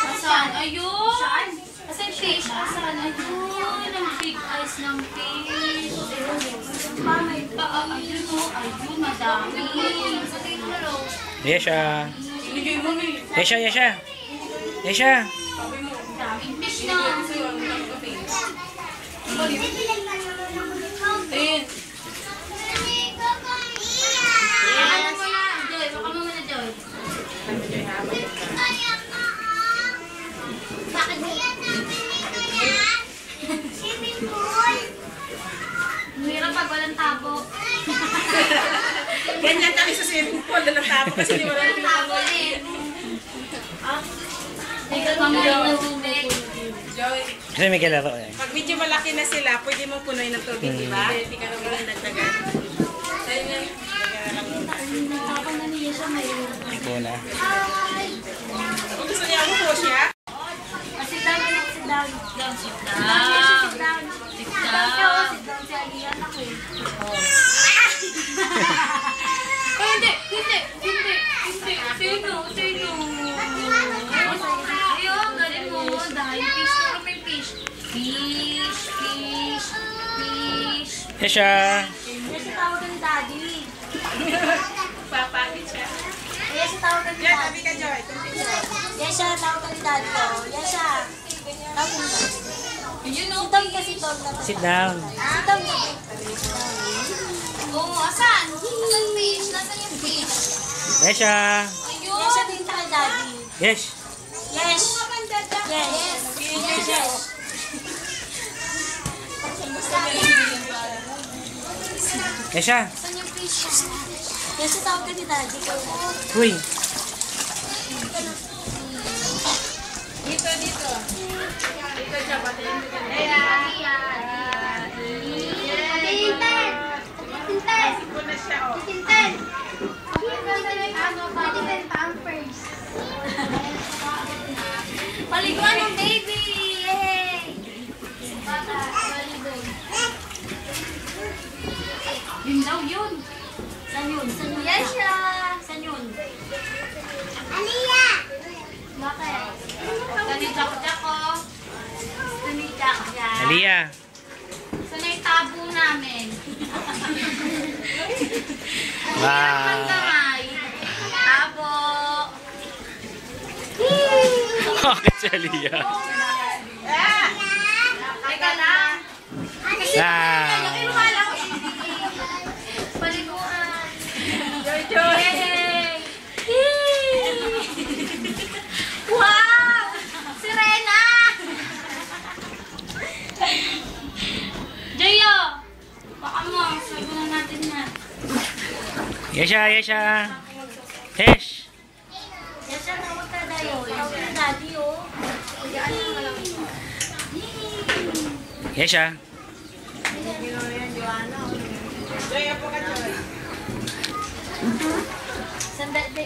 Asan? Ayun! Asan fish? Asan? Ayun! Ang big eyes ng fish. Ayun o. Ayun, madami. Yesha. Yesha, Yesha. Yesha. Daming fish na. Ayun. Ano mo na? Joy, baka mo muna, Joy. Bakit yan? Swimming pool. Mahirap pag walang tabo. Ganyan kami sa swimming pool. Walang tabo kasi di wala Walang tabo eh. Tingnan mo na tubig. Joy, Kasi may kalaro eh. pag medyo malaki na sila, pwede mong punoy ng tubig, di ba? Hindi ka naman ang dagdagan. Ayun na. Tapos na niya siya mayroon. Ikaw na. Kung gusto niya ako po siya, Sit down, sit down. Sit down. Sit down. Sit down. Sit down si Alian ako eh. Hindi. Sino? Ayun, galing mo. Dahil fish. Pero may fish. Fish. Yesha. Yes, tawagan ni Daddy. papakit siya. Yes, tawagan ni Yan, Daddy. tabi ka, Joy. Yes, tawagan ni Daddy. Yes, tawagan ni Daddy. Yun o. Sit down. Sit down ka. Oo, asan? Asan fish? Nasaan yung fish? Yesha. Ayun. Yes, tingin kay Daddy. Yes. Yes. Yesha. Saan yung fish? Yes, tawag ka ni Daddy. Uy. Dito. Dito siya, pati yung Sipon na siya, oh. Paliguan ng baby! Yay! Bata, paliguan. Yun daw yun. Saan yun? Yes, siya! Saan yun? Aniya! Bakit? Tanit-jak ko. Tanit-jak. Aliyah. Saan na yung tabo namin? Wow. Kamay. Tabo. Bakit si Aliyah? Teka lang. Wow. Paliguan. Joy. Yay! Wow! Sirena! Joyo! Baka mo, sabi na natin na. Yesha. Hesh. Yan siya, tawag ka dayo. Tawag ka daddy, oh. Yesha. Joy, apo ka, Joy. Sandali,